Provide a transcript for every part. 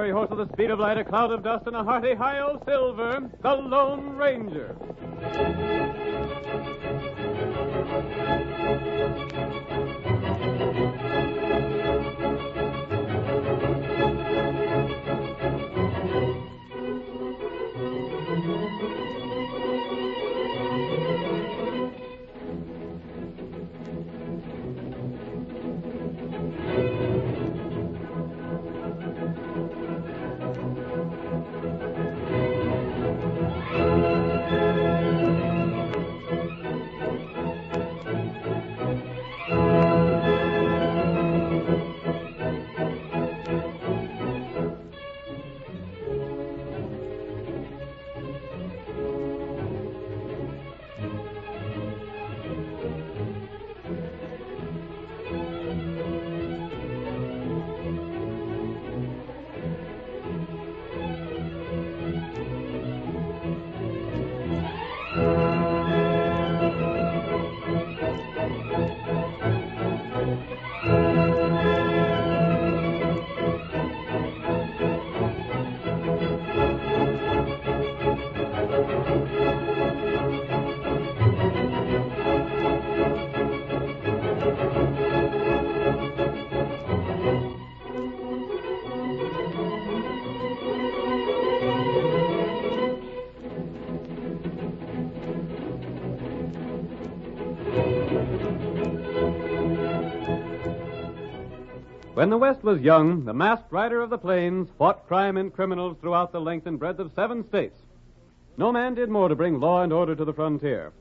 fiery horse with the speed of light, a cloud of dust, and a hearty high-o silver, the Lone Ranger. When the West was young, the masked rider of the plains fought crime and criminals throughout the length and breadth of 7 states. No man did more to bring law and order to the frontier.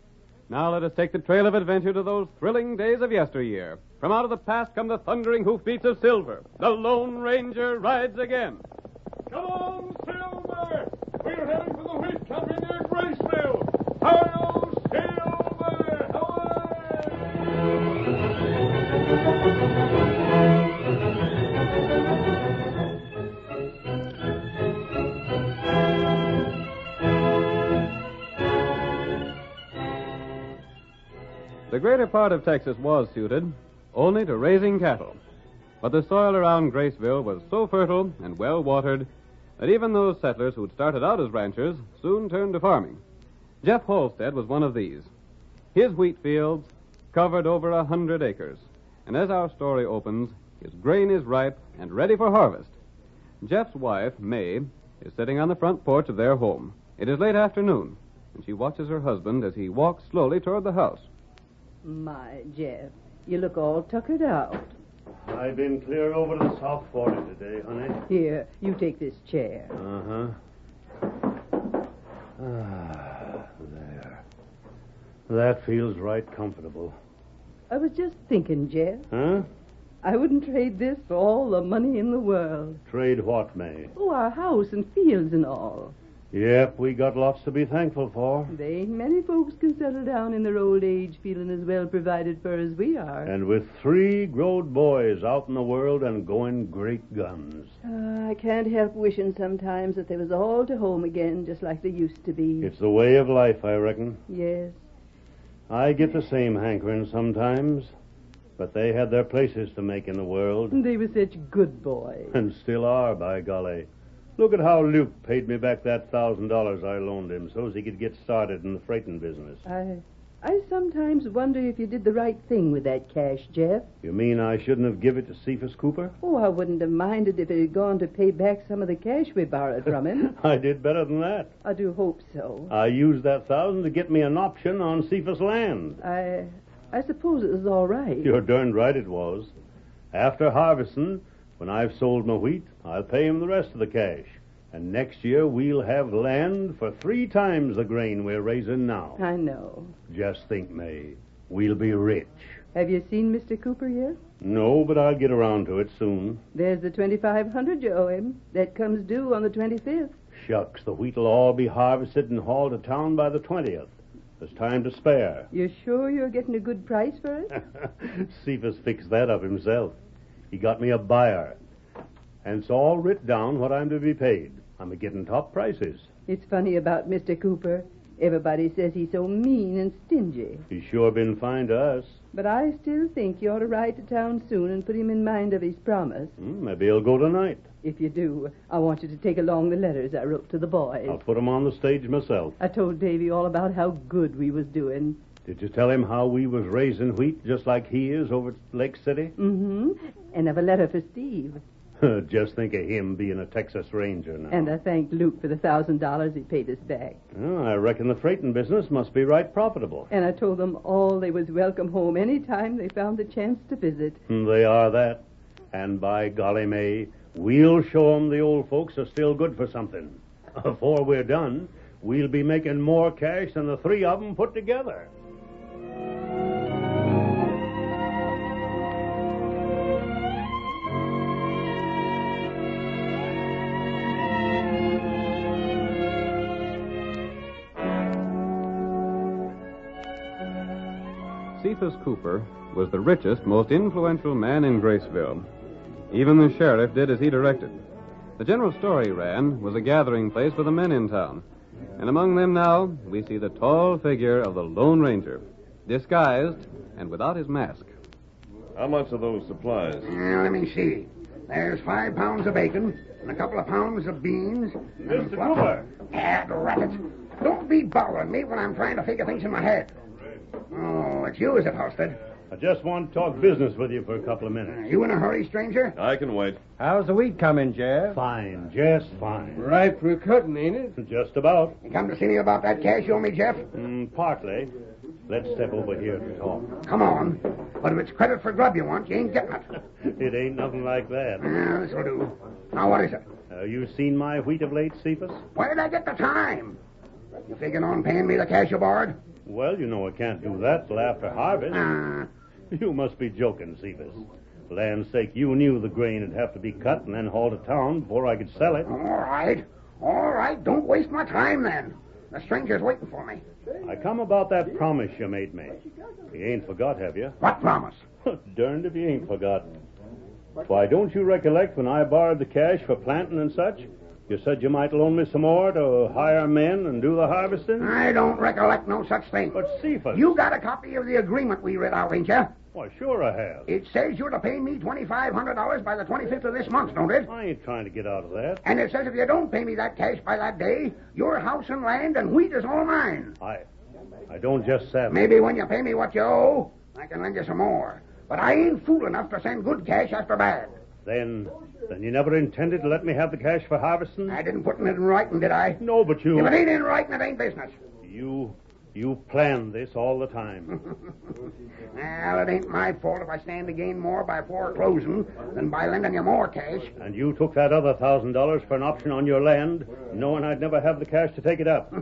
Now let us take the trail of adventure to those thrilling days of yesteryear. From out of the past come the thundering hoofbeats of Silver. The Lone Ranger rides again. Come on, Silver! We're heading for the wheat country near Graceville. Hi-yo, Silver! The greater part of Texas was suited only to raising cattle. But the soil around Graceville was so fertile and well-watered that even those settlers who'd started out as ranchers soon turned to farming. Jeff Halstead was one of these. His wheat fields covered over 100 acres. And as our story opens, his grain is ripe and ready for harvest. Jeff's wife, May, is sitting on the front porch of their home. It is late afternoon, and she watches her husband as he walks slowly toward the house. My, Jeff, you look all tuckered out. I've been clear over to the South 40 today, honey. Here, you take this chair. There. That feels right comfortable. I was just thinking, Jeff. Huh? I wouldn't trade this for all the money in the world. Trade what, May? Oh, our house and fields and all. Yep, we got lots to be thankful for. There ain't many folks can settle down in their old age feeling as well provided for as we are. And with 3 growed boys out in the world and going great guns. I can't help wishing sometimes that they was all to home again, just like they used to be. It's the way of life, I reckon. Yes. I get the same hankering sometimes, but they had their places to make in the world. They were such good boys. And still are, by golly. Look at how Luke paid me back that $1,000 I loaned him so's he could get started in the freighting business. I sometimes wonder if you did the right thing with that cash, Jeff. You mean I shouldn't have given it to Cephas Cooper? Oh, I wouldn't have minded if it had gone to pay back some of the cash we borrowed from him. I did better than that. I do hope so. I used that $1,000 to get me an option on Cephas land. I suppose it was all right. You're darned right it was. After harvesting, when I've sold my wheat, I'll pay him the rest of the cash. And next year we'll have land for 3 times the grain we're raising now. I know. Just think, May. We'll be rich. Have you seen Mr. Cooper yet? No, but I'll get around to it soon. There's the $2,500 you owe him. That comes due on the 25th. Shucks, the wheat'll all be harvested and hauled to town by the 20th. There's time to spare. You sure you're getting a good price for it? Cephas fixed that up himself. He got me a buyer. And it's all writ down what I'm to be paid. I'm a-getting top prices. It's funny about Mr. Cooper. Everybody says he's so mean and stingy. He's sure been fine to us. But I still think you ought to ride to town soon and put him in mind of his promise. Maybe he'll go tonight. If you do, I want you to take along the letters I wrote to the boys. I'll put 'em on the stage myself. I told Davy all about how good we was doing. Did you tell him how we was raising wheat just like he is over at Lake City? Mm-hmm. And have a letter for Steve. Just think of him being a Texas Ranger now. And I thanked Luke for the $1,000 he paid us back. Oh, I reckon the freighting business must be right profitable. And I told them all they was welcome home any time they found the chance to visit. They are that. And by golly, May, we'll show 'em the old folks are still good for something. Before we're done, we'll be making more cash than the three of 'em put together. Cephas Cooper was the richest, most influential man in Graceville. Even the sheriff did as he directed. The general story ran was a gathering place for the men in town. And among them now, we see the tall figure of the Lone Ranger, disguised and without his mask. How much are those supplies? Let me see. There's 5 pounds of bacon and a couple of pounds of beans. Mr. Cooper! Rabbit. Don't be bothering me when I'm trying to figure things in my head. Oh, it's you, is it, Halstead? I just want to talk business with you for a couple of minutes. You in a hurry, stranger? I can wait. How's the wheat coming, Jeff? Fine, just fine. Ripe for cutting, ain't it? Just about. You come to see me about that cash you owe me, Jeff? Partly. Let's step over here to talk. Come on. But if it's credit for grub you want, you ain't getting it. It ain't nothing like that. This'll do. Now, what is it? You seen my wheat of late, Cephas? Where did I get the time? You figuring on paying me the cash you borrowed? Well, you know I can't do that till after harvest. You must be joking, Cephas. For land's sake, you knew the grain would have to be cut and then hauled to town before I could sell it. All right. All right. Don't waste my time, then. The stranger's waiting for me. I come about that promise you made me. You ain't forgot, have you? What promise? Darned if you ain't forgotten. Why, don't you recollect when I borrowed the cash for planting and such? You said you might loan me some more to hire men and do the harvesting? I don't recollect no such thing. But Cephas... You got a copy of the agreement we read out, ain't you? Why, sure I have. It says you're to pay me $2,500 by the 25th of this month, don't it? I ain't trying to get out of that. And it says if you don't pay me that cash by that day, your house and land and wheat is all mine. I don't just say... Maybe when you pay me what you owe, I can lend you some more. But I ain't fool enough to send good cash after bad. Then you never intended to let me have the cash for harvesting? I didn't put it in writing, did I? No, but you... If it ain't in writing, it ain't business. You planned this all the time. Well, it ain't my fault if I stand to gain more by foreclosing than by lending you more cash. And you took that other $1,000 for an option on your land, knowing I'd never have the cash to take it up.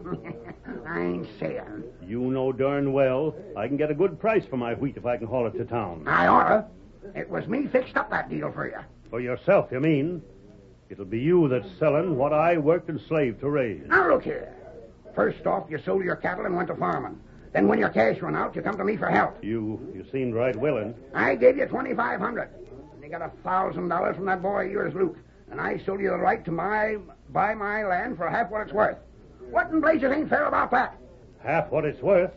I ain't saying. You know darn well I can get a good price for my wheat if I can haul it to town. I oughta. It was me fixed up that deal for you. For yourself, you mean? It'll be you that's selling what I worked and slaved to raise. Now, look here. First off, you sold your cattle and went to farming. Then when your cash run out, you come to me for help. You seemed right willing. I gave you $2,500. And you got $1,000 from that boy of yours, Luke. And I sold you the right to buy my land for half what it's worth. What in blazes ain't fair about that? Half what it's worth?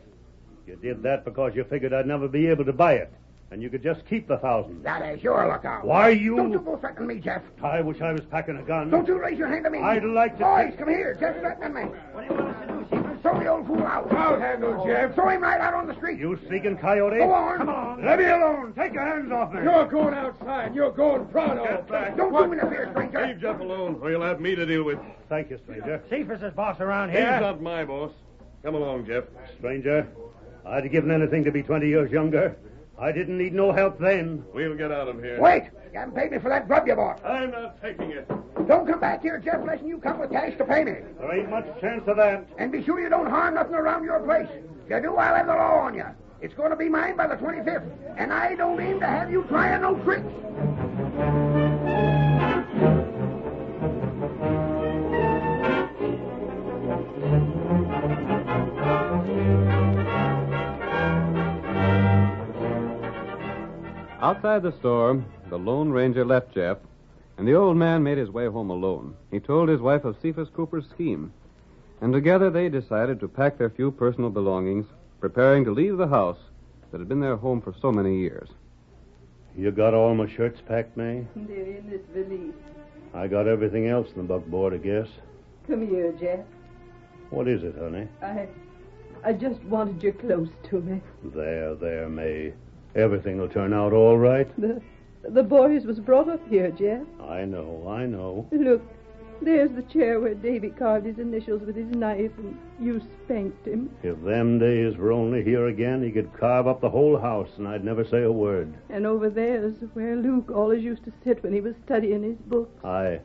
You did that because you figured I'd never be able to buy it. And you could just keep the $1,000. That is your lookout. Why, you... Don't you go threatening me, Jeff. I wish I was packing a gun. Don't you raise your hand to me. I'd like to... Boys, come here. Jeff's threatening me. What do you want us to do, Cephas? Throw the old fool out. I'll handle Jeff. Throw him right out on the street. You sneaking coyote. Go on. Come on. Let me alone. Take your hands off me. You're going outside. You're going pronto. Get back. Don't you interfere, stranger. Leave Jeff alone, or you'll have me to deal with. Thank you, stranger. Cephas is boss around He's here. not my boss. Come along, Jeff. Stranger, I'd have given anything to be 20 years younger. I didn't need no help then. We'll get out of here. Wait. You haven't paid me for that grub you bought. I'm not taking it. Don't come back here, Jeff, unless you come with cash to pay me. There ain't much chance of that. And be sure you don't harm nothing around your place. If you do, I'll have the law on you. It's going to be mine by the 25th, and I don't aim to have you trying no tricks. Outside the store, the Lone Ranger left Jeff, and the old man made his way home alone. He told his wife of Cephas Cooper's scheme, and together they decided to pack their few personal belongings, preparing to leave the house that had been their home for so many years. You got all my shirts packed, May? They're in this valise. I got everything else in the buckboard, I guess. Come here, Jeff. What is it, honey? I just wanted you close to me. There, May. Everything will turn out all right. The boys was brought up here, Jeff. I know. Look, there's the chair where Davy carved his initials with his knife and you spanked him. If them days were only here again, he could carve up the whole house and I'd never say a word. And over there's where Luke always used to sit when he was studying his books. I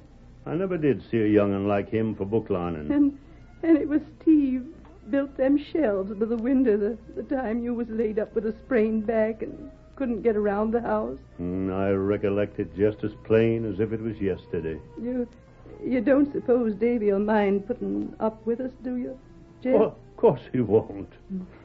never did see a young'un like him for book learning. And it was Steve built them shelves by the window the time you was laid up with a sprained back and couldn't get around the house. I recollect it just as plain as if it was yesterday. You don't suppose Davy'll mind putting up with us, do you, Jeff? Well, of course he won't.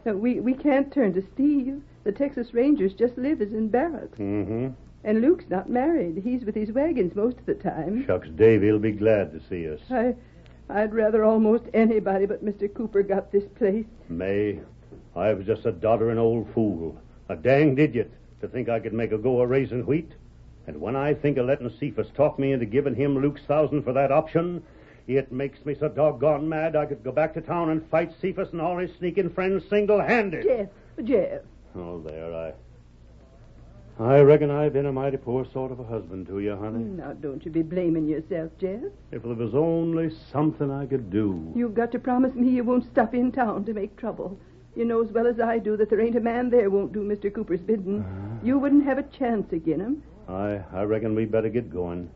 No, we can't turn to Steve. The Texas Rangers just live as in barracks. Mm-hmm. And Luke's not married. He's with his wagons most of the time. Shucks, Davy'll be glad to see us. I'd rather almost anybody but Mr. Cooper got this place. May, I was just a doddering old fool, a danged idiot, to think I could make a go of raising wheat. And when I think of letting Cephas talk me into giving him Luke's 1,000 for that option, it makes me so doggone mad I could go back to town and fight Cephas and all his sneaking friends single-handed. Jeff. Oh, there, I reckon I've been a mighty poor sort of a husband to you, honey. Now, don't you be blaming yourself, Jeff. If there was only something I could do. You've got to promise me you won't stop in town to make trouble. You know as well as I do that there ain't a man there won't do Mr. Cooper's bidding. You wouldn't have a chance agin him. I reckon we'd better get going.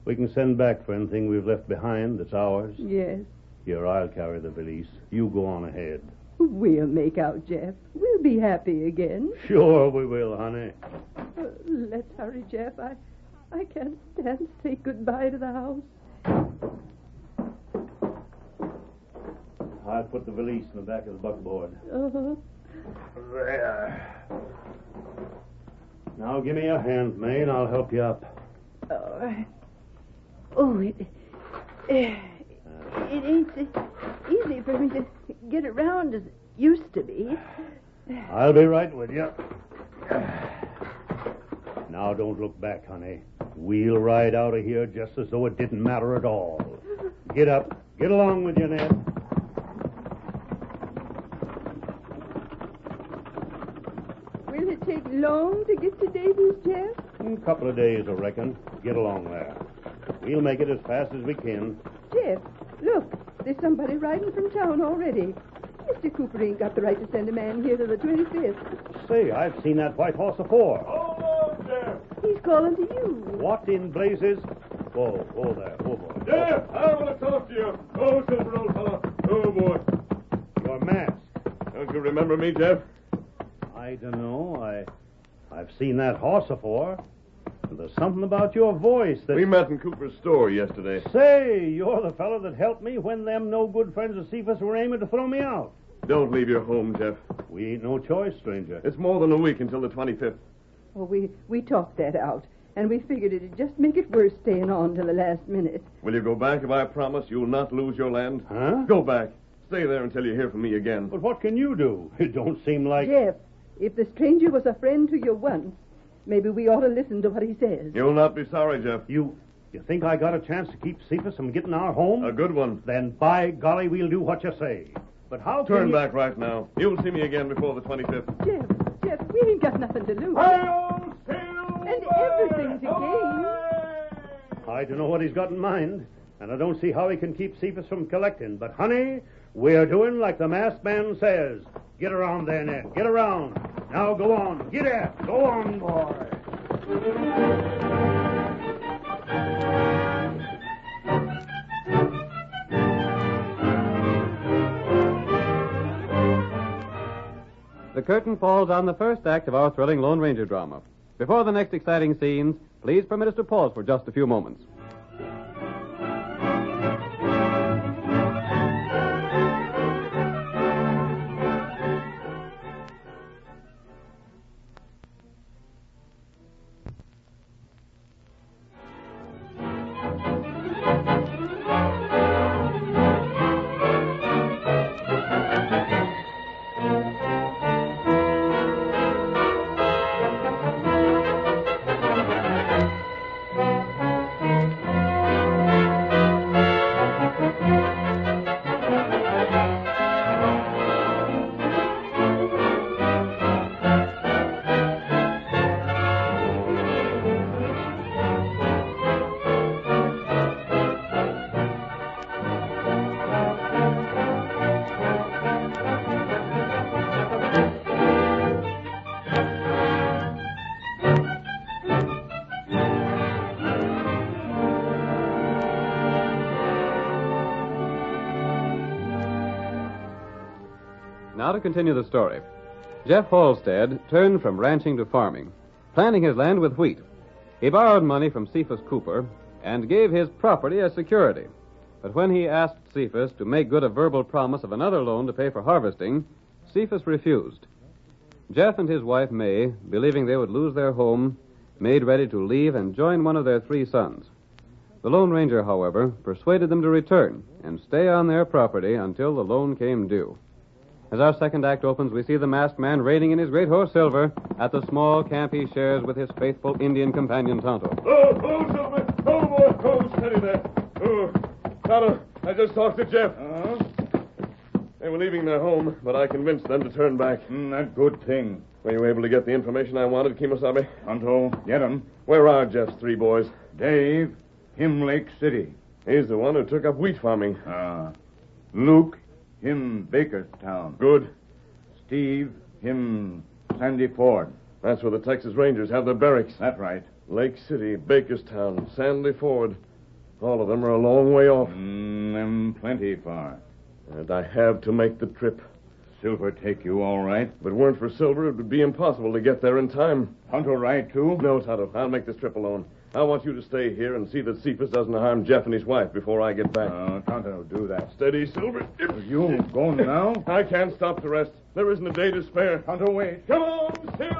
We can send back for anything we've left behind that's ours. Yes. Here, I'll carry the valise. You go on ahead. We'll make out, Jeff. We'll be happy again. Sure we will, honey. Let's hurry, Jeff. I can't stand to say goodbye to the house. I'll put the valise in the back of the buckboard. Uh-huh. There. Now give me your hand, May, and I'll help you up. It ain't so easy for me to get around as it used to be. I'll be right with you. Now don't look back, honey. We'll ride out of here just as though it didn't matter at all. Get up. Get along with you, Ned. Will it take long to get to Davy's, Jeff? A couple of days, I reckon. Get along there. We'll make it as fast as we can. Jeff, look. There's somebody riding from town already. Mr. Cooper ain't got the right to send a man here to the 25th. Say, I've seen that white horse before. Oh, Jeff! He's calling to you. What in blazes? Whoa there. Oh, boy. Jeff, I want to talk to you. Oh, Silver, old fellow. Oh, boy. Your mask. Don't you remember me, Jeff? I don't know. I've seen that horse before. There's something about your voice that... We met in Cooper's store yesterday. Say, you're the fellow that helped me when them no-good friends of Cephas were aiming to throw me out. Don't leave your home, Jeff. We ain't no choice, stranger. It's more than a week until the 25th. Oh, we talked that out, and we figured it'd just make it worse staying on till the last minute. Will you go back if I promise you'll not lose your land? Huh? Go back. Stay there until you hear from me again. But what can you do? It don't seem like... Jeff, if the stranger was a friend to you once, maybe we ought to listen to what he says. You'll not be sorry, Jeff. You think I got a chance to keep Cephas from getting our home? A good one. Then, by golly, we'll do what you say. But how can Turn you... back right now. You'll see me again before the 25th. Jeff, we ain't got nothing to lose. Hi-yo, Silver! And everything's a game. I don't know what he's got in mind, and I don't see how he can keep Cephas from collecting. But, honey, we're doing like the masked man says. Get around there, Ned. Get around. Now go on. Get at. Go on, boy. The curtain falls on the first act of our thrilling Lone Ranger drama. Before the next exciting scenes, please permit us to pause for just a few moments. Now to continue the story. Jeff Halstead turned from ranching to farming, planting his land with wheat. He borrowed money from Cephas Cooper and gave his property as security. But when he asked Cephas to make good a verbal promise of another loan to pay for harvesting, Cephas refused. Jeff and his wife May, believing they would lose their home, made ready to leave and join one of their 3 sons. The Lone Ranger, however, persuaded them to return and stay on their property until the loan came due. As our second act opens, we see the masked man riding in his great horse Silver at the small camp he shares with his faithful Indian companion Tonto. Oh, Silver. Oh, boy. Oh, steady there. Oh, Tonto, I just talked to Jeff. They were leaving their home, but I convinced them to turn back. That good thing. Were you able to get the information I wanted, Kimosabe? Tonto, get him. Where are Jeff's 3 boys? Dave, him Lake City. He's the one who took up wheat farming. Luke, him Bakerstown. Good. Steve, him Sandy Ford. That's where the Texas Rangers have their barracks. That's right. Lake City, Bakerstown, Sandy Ford. All of them are a long way off. Them plenty far. And I have to make the trip. Silver take you all right. If it weren't for Silver, it would be impossible to get there in time. Tonto ride, too? No, Tonto. I'll make this trip alone. I want you to stay here and see that Cephas doesn't harm Jeff and his wife before I get back. Tonto, do that. Steady, Silver. You going now? I can't stop to rest. There isn't a day to spare. Tonto, wait. Come on, Silver!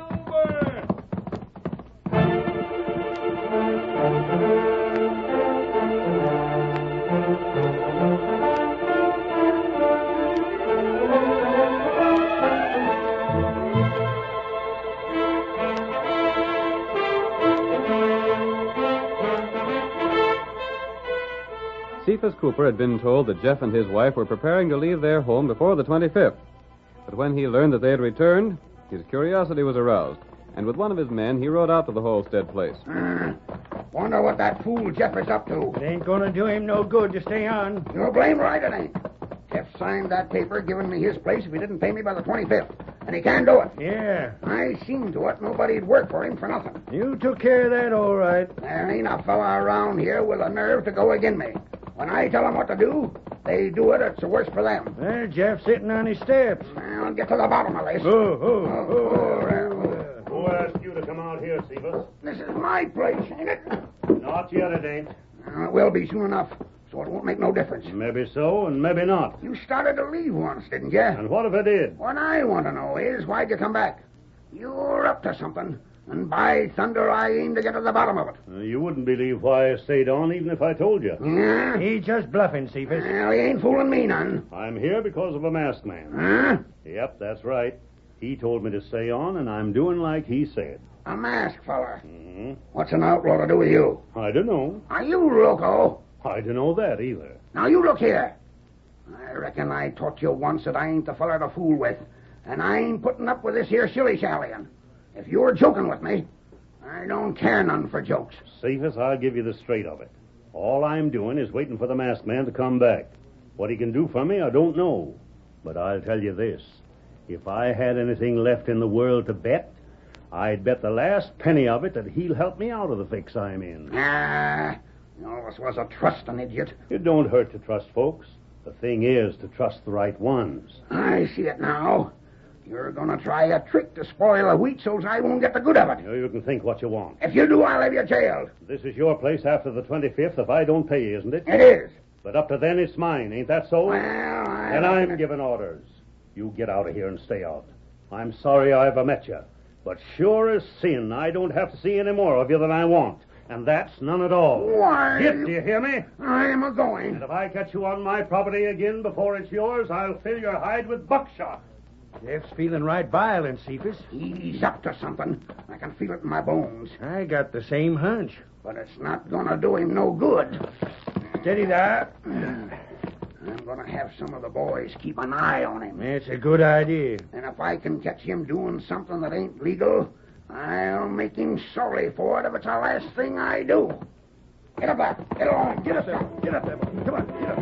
Cephas Cooper had been told that Jeff and his wife were preparing to leave their home before the 25th. But when he learned that they had returned, his curiosity was aroused, and with one of his men, he rode out to the Halstead place. Wonder what that fool Jeff is up to. It ain't gonna do him no good to stay on. You're blame right it ain't. Jeff signed that paper giving me his place if he didn't pay me by the 25th. And he can't do it. Yeah. I seen to it nobody'd work for him for nothing. You took care of that all right. There ain't a fella around here with a nerve to go agin me. When I tell them what to do, they do it. It's the worse for them. There, Jeff sitting on his steps. I'll get to the bottom of this. Who asked you to come out here, Cephas? This is my place, ain't it? Not yet, it ain't. It will be soon enough, so it won't make no difference. Maybe so, and maybe not. You started to leave once, didn't you? And what if I did? What I want to know is, why'd you come back? You're up to something, and by thunder, I aim to get to the bottom of it. You wouldn't believe why I stayed on, even if I told you. Yeah? He's just bluffing, Cephas. Well, he ain't fooling me none. I'm here because of a masked man. Huh? Yep, that's right. He told me to stay on, and I'm doing like he said. A masked feller. Mm-hmm. What's an outlaw to do with you? I don't know. Are you loco? I don't know that either. Now, you look here. I reckon I taught you once that I ain't the feller to fool with, and I ain't putting up with this here shilly-shallying. If you're joking with me, I don't care none for jokes. Cephas, I'll give you the straight of it. All I'm doing is waiting for the masked man to come back. What he can do for me, I don't know. But I'll tell you this. If I had anything left in the world to bet, I'd bet the last penny of it that he'll help me out of the fix I'm in. You always was a trusting idiot. It don't hurt to trust folks. The thing is to trust the right ones. I see it now. You're going to try a trick to spoil the wheat so I won't get the good of it. You can think what you want. If you do, I'll have you jailed. This is your place after the 25th if I don't pay you, isn't it? It is. But up to then, it's mine. Ain't that so? Well, And I'm giving orders. You get out of here and stay out. I'm sorry I ever met you. But sure as sin, I don't have to see any more of you than I want. And that's none at all. Why? Get, do you hear me? I'm a-going. And if I catch you on my property again before it's yours, I'll fill your hide with buckshot. Jeff's feeling right violent, Cephas. He's up to something. I can feel it in my bones. I got the same hunch. But it's not going to do him no good. Steady there. I'm going to have some of the boys keep an eye on him. That's a good idea. And if I can catch him doing something that ain't legal, I'll make him sorry for it if it's the last thing I do. Get up there. Get along. Get up there. Get up there. Come on. Get up.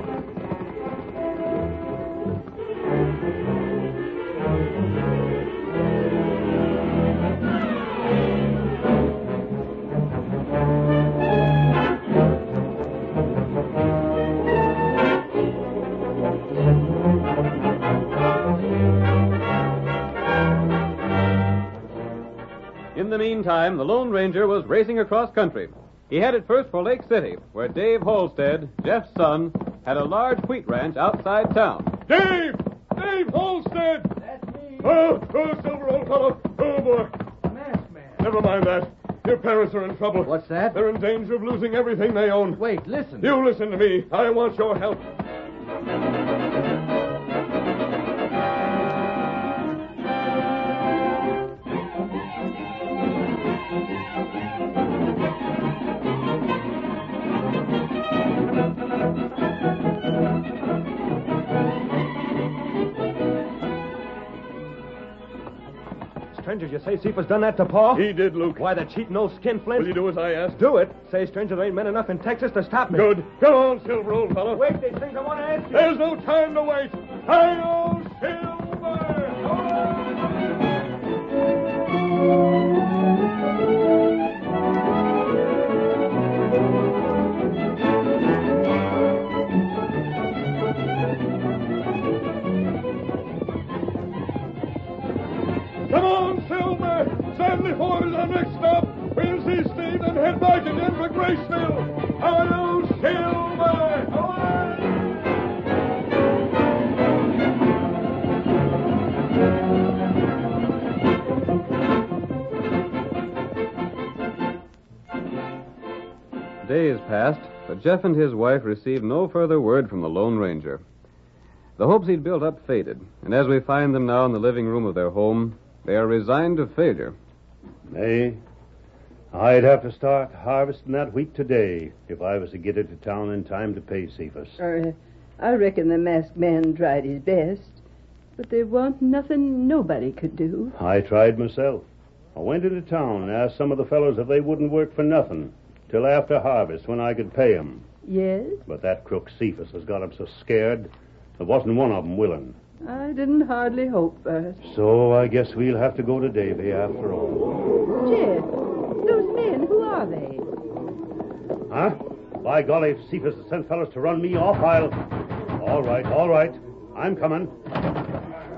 meantime, the Lone Ranger was racing across country. He headed first for Lake City, where Dave Halstead, Jeff's son, had a large wheat ranch outside town. Dave! Dave Halstead! That's me. Oh, Silver, old fellow. Oh, boy. Masked man. Never mind that. Your parents are in trouble. What's that? They're in danger of losing everything they own. Wait, listen. You listen to me. I want your help. Stranger, you say Cephas done that to Pa? He did, Luke. Why, the cheating old skinflint? Will you do as I asked? Do it? Say, stranger, there ain't men enough in Texas to stop me. Good. Come on, Silver, old fellow. Wait, there's things I want to ask you. There's no time to wait. Hi-yo, Silver! Come on, Silver! Sandy Ford is our next stop. We'll see Steve and head back again for Graceville. Hi-yo, Silver! Days passed, but Jeff and his wife received no further word from the Lone Ranger. The hopes he'd built up faded, and as we find them now in the living room of their home, they are resigned to failure. May, I'd have to start harvesting that wheat today if I was to get it to town in time to pay Cephas. I reckon the masked man tried his best, but there wasn't nothing nobody could do. I tried myself. I went into town and asked some of the fellows if they wouldn't work for nothing till after harvest when I could pay 'em. Yes? But that crook Cephas has got 'em so scared, there wasn't one of 'em willing. I didn't hardly hope for it. So I guess we'll have to go to Davy after all. Jeff, those men, who are they? Huh? By golly, if Cephas has sent fellows to run me off, I'll... All right. I'm coming.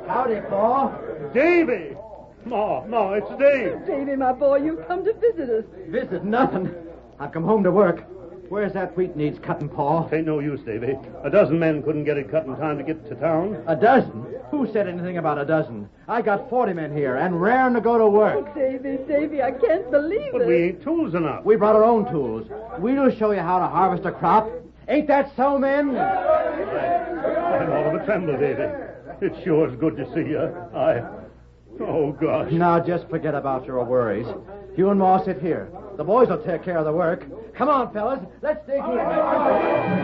Howdy, Pa. Davy! Ma, it's Dave. Davy, my boy, you come to visit us. Visit nothing. I've come home to work. Where's that wheat needs cutting, Pa? Ain't no use, Davy. A dozen men couldn't get it cut in time to get to town. A dozen? Who said anything about a dozen? I got 40 men here and raring to go to work. Oh, Davy, I can't believe But it. we ain't tools enough. We brought our own tools. We'll show you how to harvest a crop. Ain't that so, men? I'm all of a tremble, Davy. It sure is good to see you. Oh, gosh. Now, just forget about your worries. You and Ma sit here. The boys will take care of the work. Come on, fellas. Let's dig in.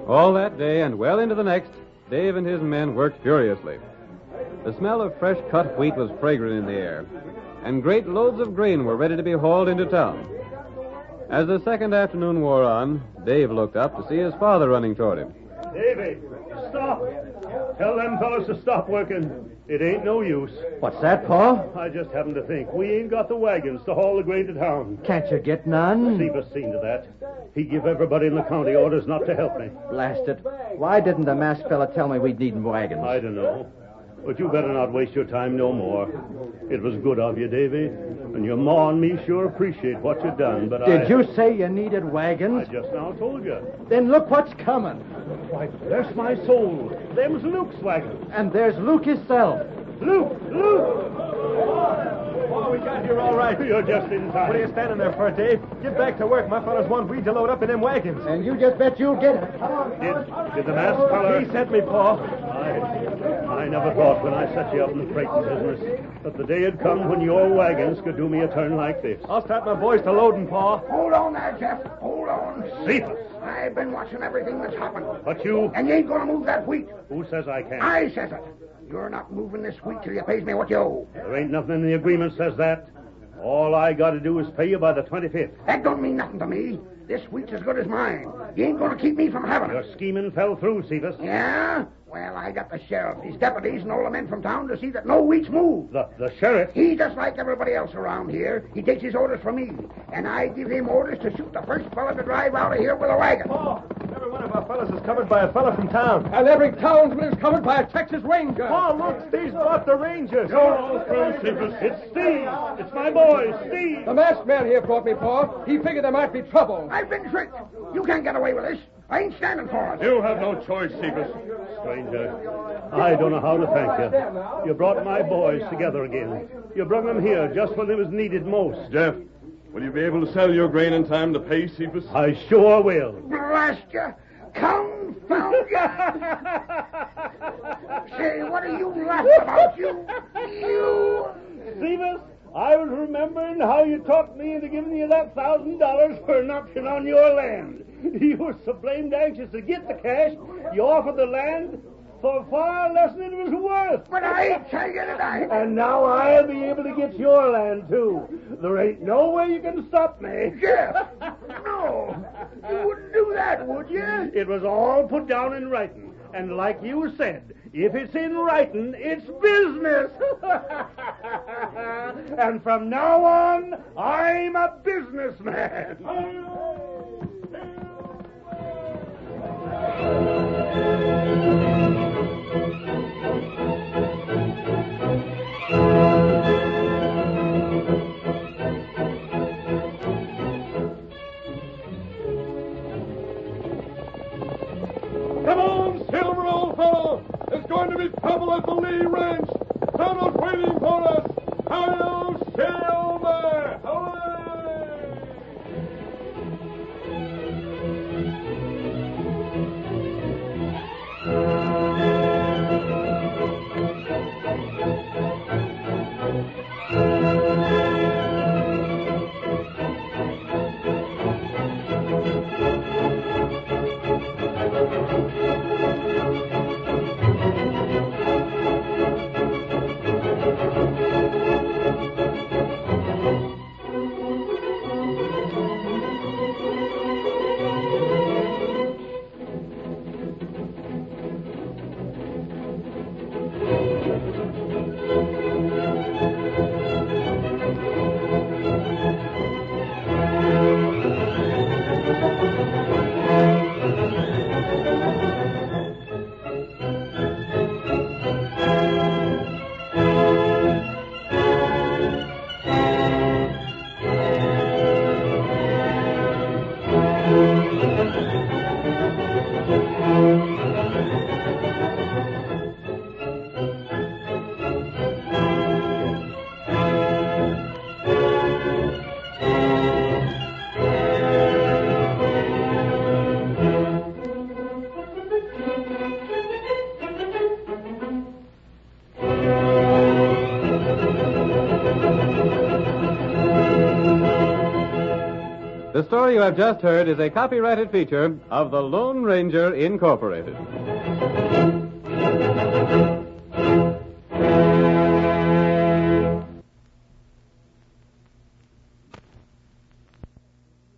All that day and well into the next, Dave and his men worked furiously. The smell of fresh cut wheat was fragrant in the air, and great loads of grain were ready to be hauled into town. As the second afternoon wore on, Dave looked up to see his father running toward him. Davy, stop. Tell them fellows to stop working. It ain't no use. What's that, Pa? I just happened to think. We ain't got the wagons to haul the grain to town. Can't you get none? Cephas seen to that. He give everybody in the county orders not to help me. Blast it. Why didn't the masked fella tell me we'd need wagons? I don't know. But you better not waste your time no more. It was good of you, Davy. And your ma and me sure appreciate what you done, but Did you say you needed wagons? I just now told you. Then look what's coming. Why, bless my soul. Them's Luke's wagons. And there's Luke himself. Luke! Oh, we got here all right. You're just in time. What are you standing there for, Dave? Get back to work. My fellas want wheat to load up in them wagons. And you just bet you'll get it. Come on. Did the masked fella... He sent me, Pa. I never thought when I set you up in the freighting business that the day had come when your wagons could do me a turn like this. I'll start my boys to loading, Pa. Hold on there, Jeff. Hold on. Cephas! I've been watching everything that's happened. But you... And you ain't going to move that wheat. Who says I can't? I says it. You're not moving this wheat till you pays me what you owe. There ain't nothing in the agreement says that. All I got to do is pay you by the 25th. That don't mean nothing to me. This wheat's as good as mine. You ain't going to keep me from having Your it. scheming fell through, Cephas. Yeah? Well, I got the sheriff, his deputies, and all the men from town to see that no wheat's moved. The sheriff? He, just like everybody else around here, he takes his orders from me. And I give him orders to shoot the first fella to drive out of here with a wagon. Oh, every one of our fellas is covered by a fella from town. And every townsman is covered by a Texas Ranger. Oh, look, Steve's brought the Rangers. You're all through, Cephas. It's Steve. It's my boy, Steve. The masked man here brought me, Pa. He figured there might be trouble. I've been tricked. You can't get away with this. I ain't standing for it. You have no choice, Cephas. Stranger, I don't know how to thank you. You brought my boys together again. You brought them here just when they was needed most. Jeff, will you be able to sell your grain in time to pay Cephas? I sure will. Blast you. Confound you. Say, what are you laughing about, you? Stevens, I was remembering how you talked me into giving you that $1,000 for an option on your land. You were so blamed anxious to get the cash, you offered the land for far less than it was worth. But I tell you that And now I'll be able to get your land, too. There ain't no way you can stop me. Jeff, no. You wouldn't do that, would you? It was all put down in writing. And like you said, if it's in writing, it's business. And from now on, I'm a businessman. Come on, Silver, old fellow. There's going to be trouble at the Lee Ranch. Tonto's waiting for us. Hi-yo, Silver! Hooray! The story you have just heard is a copyrighted feature of the Lone Ranger Incorporated.